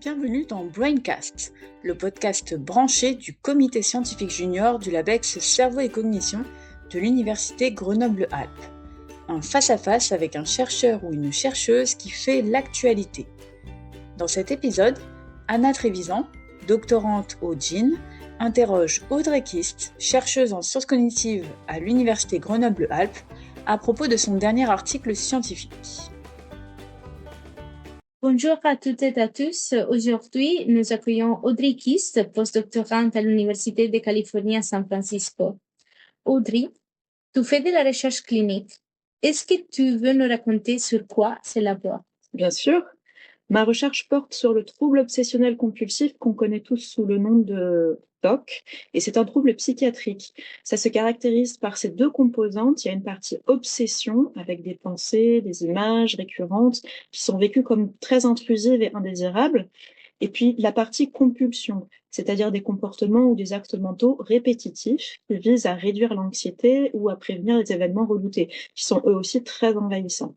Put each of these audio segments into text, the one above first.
Bienvenue dans Braincast, le podcast branché du comité scientifique junior du LabEx Cerveau et Cognition de l'Université Grenoble-Alpes. Un face-à-face avec un chercheur ou une chercheuse qui fait l'actualité. Dans cet épisode, Anna Trévisan, doctorante au GIN, interroge Audrey Kist, chercheuse en sciences cognitives à l'Université Grenoble-Alpes, à propos de son dernier article scientifique. Bonjour à toutes et à tous. Aujourd'hui, nous accueillons Audrey Kist, postdoctorante à l'Université de Californie à San Francisco. Audrey, tu fais de la recherche clinique. Est-ce que tu veux nous raconter sur quoi c'est la voie? Bien sûr. Ma recherche porte sur le trouble obsessionnel compulsif qu'on connaît tous sous le nom de TOC, et c'est un trouble psychiatrique. Ça se caractérise par ces deux composantes. Il y a une partie obsession, avec des pensées, des images récurrentes, qui sont vécues comme très intrusives et indésirables, et puis la partie compulsion, c'est-à-dire des comportements ou des actes mentaux répétitifs qui visent à réduire l'anxiété ou à prévenir les événements redoutés, qui sont eux aussi très envahissants.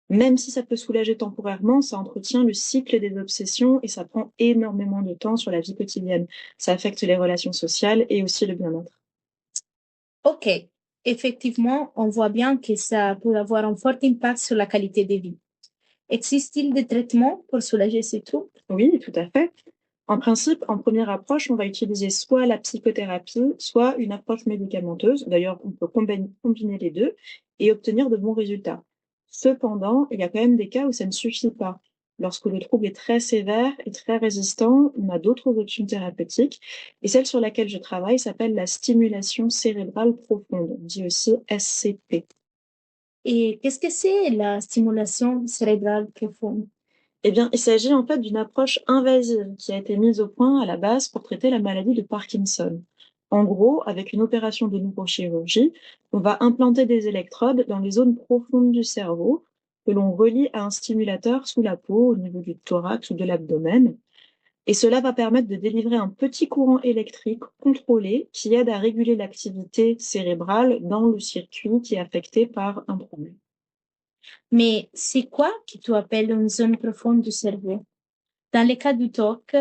Même si ça peut soulager temporairement, ça entretient le cycle des obsessions et ça prend énormément de temps sur la vie quotidienne. Ça affecte les relations sociales et aussi le bien-être. Ok, effectivement, on voit bien que ça peut avoir un fort impact sur la qualité de vie. Existe-t-il des traitements pour soulager ces troubles? Oui, tout à fait. En principe, en première approche, on va utiliser soit la psychothérapie, soit une approche médicamenteuse. D'ailleurs, on peut combiner les deux et obtenir de bons résultats. Cependant, il y a quand même des cas où ça ne suffit pas. Lorsque le trouble est très sévère et très résistant, on a d'autres options thérapeutiques. Et celle sur laquelle je travaille s'appelle la stimulation cérébrale profonde, dit aussi SCP. Et qu'est-ce que c'est la stimulation cérébrale profonde? Eh bien, il s'agit en fait d'une approche invasive qui a été mise au point à la base pour traiter la maladie de Parkinson. En gros, avec une opération de neurochirurgie, on va implanter des électrodes dans les zones profondes du cerveau que l'on relie à un stimulateur sous la peau, au niveau du thorax ou de l'abdomen. Et cela va permettre de délivrer un petit courant électrique contrôlé qui aide à réguler l'activité cérébrale dans le circuit qui est affecté par un trouble. Mais c'est quoi que tu appelles une zone profonde du cerveau? Dans le cas du TOC,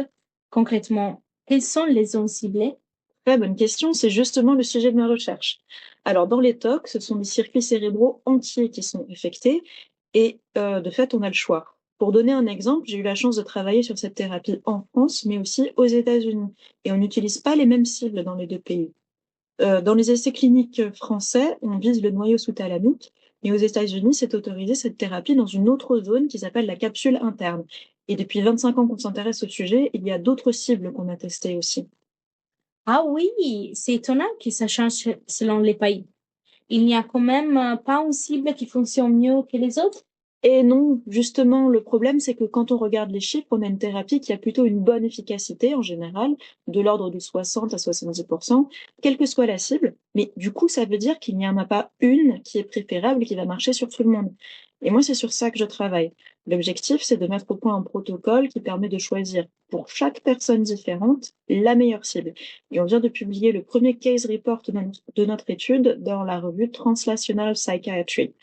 concrètement, quelles sont les zones ciblées? Très bonne question, c'est justement le sujet de ma recherche. Alors, dans les TOC, ce sont des circuits cérébraux entiers qui sont affectés et de fait, on a le choix. Pour donner un exemple, j'ai eu la chance de travailler sur cette thérapie en France, mais aussi aux États-Unis. Et on n'utilise pas les mêmes cibles dans les deux pays. Dans les essais cliniques français, on vise le noyau sous-thalamique, mais aux États-Unis, c'est autorisé cette thérapie dans une autre zone qui s'appelle la capsule interne. Et depuis 25 ans qu'on s'intéresse au sujet, il y a d'autres cibles qu'on a testées aussi. Ah oui, c'est étonnant que ça change selon les pays. Il n'y a quand même pas une cible qui fonctionne mieux que les autres? Et non, justement, le problème, c'est que quand on regarde les chiffres, on a une thérapie qui a plutôt une bonne efficacité en général, de l'ordre de 60 à 70%, quelle que soit la cible. Mais du coup, ça veut dire qu'il n'y en a pas une qui est préférable et qui va marcher sur tout le monde. Et moi, c'est sur ça que je travaille. L'objectif, c'est de mettre au point un protocole qui permet de choisir pour chaque personne différente la meilleure cible. Et on vient de publier le premier case report de notre étude dans la revue Translational Psychiatry.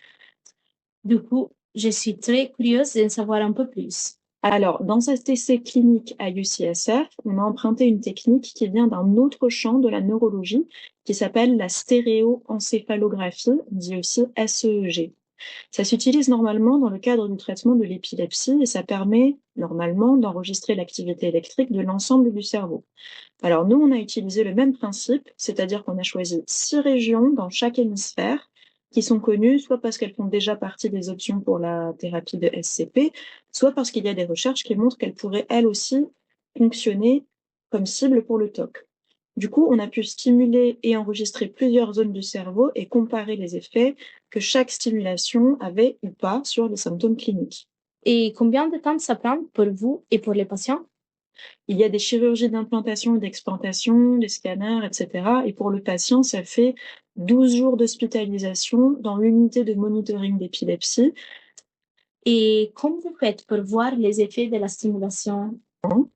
Du coup, je suis très curieuse d'en savoir un peu plus. Alors, dans cet essai clinique à UCSF, on a emprunté une technique qui vient d'un autre champ de la neurologie qui s'appelle la stéréoencéphalographie, dit aussi SEEG. Ça s'utilise normalement dans le cadre du traitement de l'épilepsie et ça permet normalement d'enregistrer l'activité électrique de l'ensemble du cerveau. Alors nous, on a utilisé le même principe, c'est-à-dire qu'on a choisi 6 régions dans chaque hémisphère qui sont connues, soit parce qu'elles font déjà partie des options pour la thérapie de SCP, soit parce qu'il y a des recherches qui montrent qu'elles pourraient elles aussi fonctionner comme cible pour le TOC. Du coup, on a pu stimuler et enregistrer plusieurs zones du cerveau et comparer les effets que chaque stimulation avait ou pas sur les symptômes cliniques. Et combien de temps ça prend pour vous et pour les patients? Il y a des chirurgies d'implantation et d'explantation, des scanners, etc. Et pour le patient, ça fait 12 jours d'hospitalisation dans l'unité de monitoring d'épilepsie. Et comment vous faites pour voir les effets de la stimulation?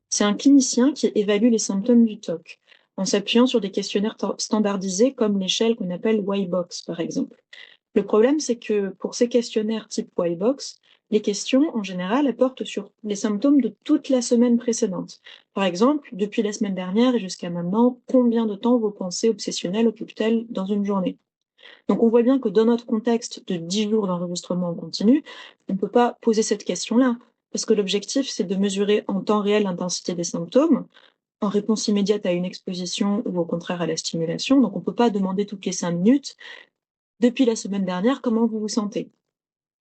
C'est un clinicien qui évalue les symptômes du TOC en s'appuyant sur des questionnaires standardisés comme l'échelle qu'on appelle Y-Box, par exemple. Le problème, c'est que pour ces questionnaires type Y-Box, Les questions, en général, elles portent sur les symptômes de toute la semaine précédente. Par exemple, depuis la semaine dernière et jusqu'à maintenant, combien de temps vos pensées obsessionnelles occupent-elles dans une journée? Donc on voit bien que dans notre contexte de 10 jours d'enregistrement en continu, on ne peut pas poser cette question-là, parce que l'objectif, c'est de mesurer en temps réel l'intensité des symptômes, en réponse immédiate à une exposition ou au contraire à la stimulation. Donc on ne peut pas demander toutes les 5 minutes, depuis la semaine dernière, comment vous vous sentez.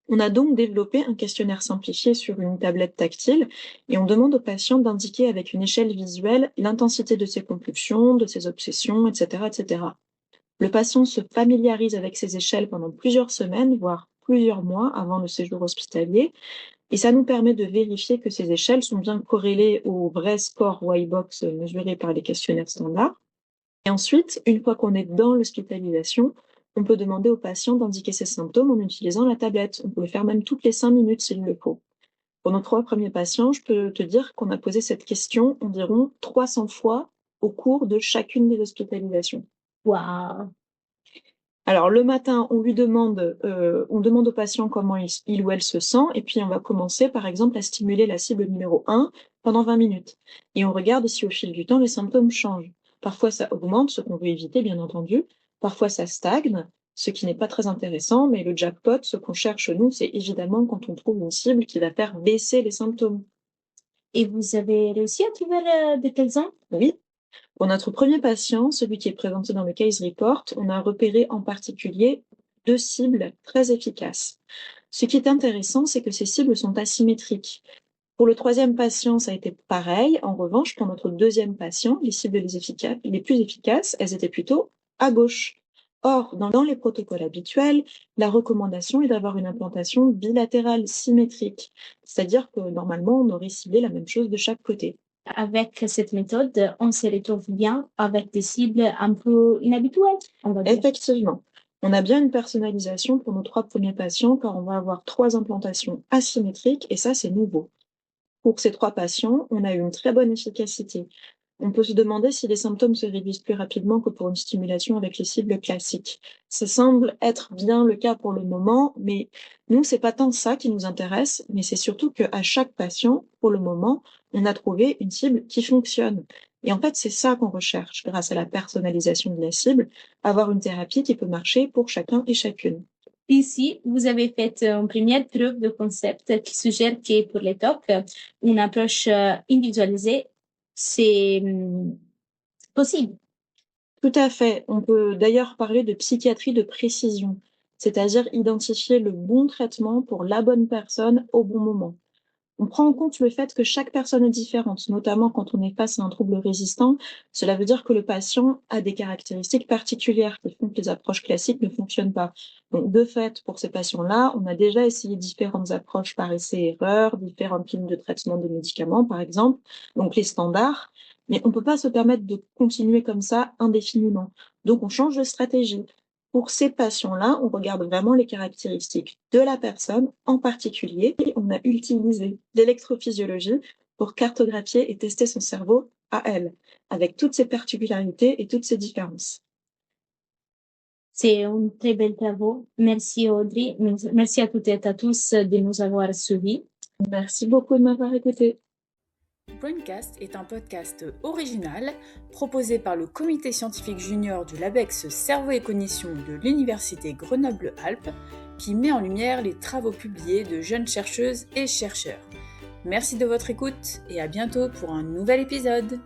On a donc développé un questionnaire simplifié sur une tablette tactile et on demande aux patients d'indiquer avec une échelle visuelle l'intensité de ses compulsions, de ses obsessions, etc., etc. Le patient se familiarise avec ces échelles pendant plusieurs semaines, voire plusieurs mois avant le séjour hospitalier, et ça nous permet de vérifier que ces échelles sont bien corrélées au vrai score Y-Box mesuré par les questionnaires standards. Et ensuite, une fois qu'on est dans l'hospitalisation, on peut demander au patient d'indiquer ses symptômes en utilisant la tablette. On peut le faire même toutes les 5 minutes s'il le faut. Pour nos 3 premiers patients, je peux te dire qu'on a posé cette question environ 300 fois au cours de chacune des hospitalisations. Wow. Alors le matin, on demande au patient comment il ou elle se sent, et puis on va commencer par exemple à stimuler la cible numéro 1 pendant 20 minutes. Et on regarde si au fil du temps les symptômes changent. Parfois ça augmente, ce qu'on veut éviter bien entendu, parfois ça stagne, ce qui n'est pas très intéressant, mais le jackpot, ce qu'on cherche nous, c'est évidemment quand on trouve une cible qui va faire baisser les symptômes. Et vous avez réussi à trouver de tels ans? Oui. Pour notre premier patient, celui qui est présenté dans le case report, on a repéré en particulier 2 cibles très efficaces. Ce qui est intéressant, c'est que ces cibles sont asymétriques. Pour le troisième patient, ça a été pareil. En revanche, pour notre deuxième patient, les cibles les plus efficaces, elles étaient plutôt à gauche. Or, dans les protocoles habituels, la recommandation est d'avoir une implantation bilatérale symétrique, c'est-à-dire que normalement, on aurait ciblé la même chose de chaque côté. Avec cette méthode, on se retrouve bien avec des cibles un peu inhabituelles, on va dire. Effectivement, on a bien une personnalisation pour nos 3 premiers patients car on va avoir 3 implantations asymétriques et ça, c'est nouveau. Pour ces 3 patients, on a eu une très bonne efficacité. On peut se demander si les symptômes se réduisent plus rapidement que pour une stimulation avec les cibles classiques. Ça semble être bien le cas pour le moment, mais nous, c'est pas tant ça qui nous intéresse, mais c'est surtout qu'à chaque patient, pour le moment, on a trouvé une cible qui fonctionne. Et en fait, c'est ça qu'on recherche grâce à la personnalisation de la cible, avoir une thérapie qui peut marcher pour chacun et chacune. Ici, vous avez fait une première preuve de concept qui suggère que pour les TOC, une approche individualisée, c'est possible. Tout à fait. On peut d'ailleurs parler de psychiatrie de précision, c'est-à-dire identifier le bon traitement pour la bonne personne au bon moment. On prend en compte le fait que chaque personne est différente, notamment quand on est face à un trouble résistant. Cela veut dire que le patient a des caractéristiques particulières qui font que les approches classiques ne fonctionnent pas. Donc, de fait, pour ces patients-là, on a déjà essayé différentes approches par essai-erreur, différentes lignes de traitement de médicaments, par exemple, donc les standards. Mais on ne peut pas se permettre de continuer comme ça indéfiniment. Donc, on change de stratégie. Pour ces patients-là, on regarde vraiment les caractéristiques de la personne en particulier et on a utilisé l'électrophysiologie pour cartographier et tester son cerveau à elle, avec toutes ses particularités et toutes ses différences. C'est un très bel travail. Merci Audrey. Merci à toutes et à tous de nous avoir suivis. Merci beaucoup de m'avoir écouté. Braincast est un podcast original proposé par le comité scientifique junior du LabEx Cerveau et Cognition de l'Université Grenoble-Alpes qui met en lumière les travaux publiés de jeunes chercheuses et chercheurs. Merci de votre écoute et à bientôt pour un nouvel épisode.